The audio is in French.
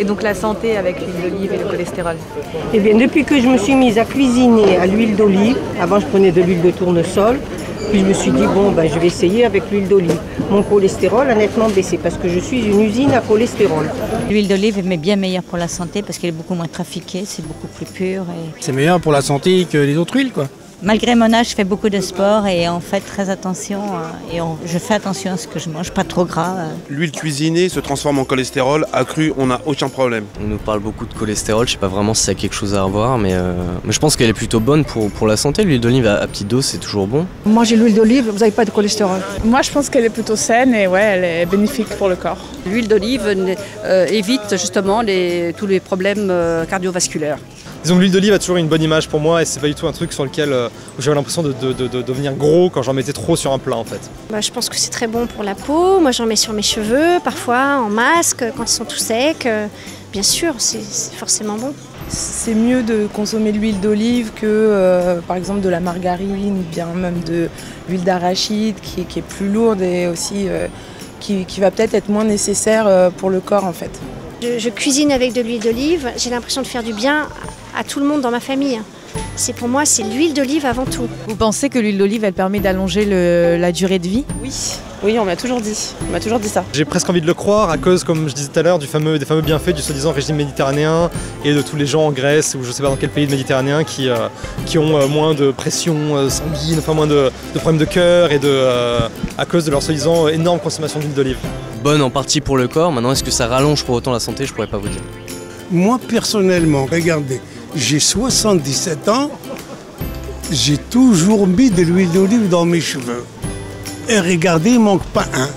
Et donc la santé avec l'huile d'olive et le cholestérol? Eh bien, depuis que je me suis mise à cuisiner à l'huile d'olive, avant je prenais de l'huile de tournesol, puis je me suis dit, bon, ben, je vais essayer avec l'huile d'olive. Mon cholestérol a nettement baissé parce que je suis une usine à cholestérol. L'huile d'olive est bien meilleure pour la santé parce qu'elle est beaucoup moins trafiquée, c'est beaucoup plus pur. C'est meilleur pour la santé que les autres huiles, quoi. Malgré mon âge, je fais beaucoup de sport et on fait très attention. Je fais attention à ce que je mange, pas trop gras. L'huile cuisinée se transforme en cholestérol accru, on n'a aucun problème. On nous parle beaucoup de cholestérol, je sais pas vraiment si ça a quelque chose à revoir, mais je pense qu'elle est plutôt bonne pour la santé. L'huile d'olive à petite dose, c'est toujours bon. Mangez l'huile d'olive, vous n'avez pas de cholestérol. Moi, je pense qu'elle est plutôt saine et ouais, elle est bénéfique pour le corps. L'huile d'olive évite justement tous les problèmes cardiovasculaires. Disons que l'huile d'olive a toujours une bonne image pour moi et c'est pas du tout un truc sur lequel où j'avais l'impression de devenir gros quand j'en mettais trop sur un plat en fait. Je pense que c'est très bon pour la peau, moi j'en mets sur mes cheveux, parfois en masque, quand ils sont tout secs. Bien sûr, c'est forcément bon. C'est mieux de consommer de l'huile d'olive que par exemple de la margarine ou bien même de l'huile d'arachide qui est plus lourde et aussi qui va peut-être être moins nécessaire pour le corps en fait. Je cuisine avec de l'huile d'olive, j'ai l'impression de faire du bien à tout le monde dans ma famille. Pour moi, c'est l'huile d'olive avant tout. Vous pensez que l'huile d'olive, elle permet d'allonger la durée de vie? Oui, on m'a toujours dit ça. J'ai presque envie de le croire à cause, comme je disais tout à l'heure, des fameux bienfaits du soi-disant régime méditerranéen et de tous les gens en Grèce ou je sais pas dans quel pays méditerranéen qui ont moins de pression sanguine, enfin moins de problèmes de cœur et à cause de leur soi-disant énorme consommation d'huile d'olive. Bonne en partie pour le corps, maintenant est-ce que ça rallonge pour autant la santé, je pourrais pas vous dire. Moi personnellement, regardez, j'ai 77 ans, j'ai toujours mis de l'huile d'olive dans mes cheveux. Et regardez, il ne manque pas un.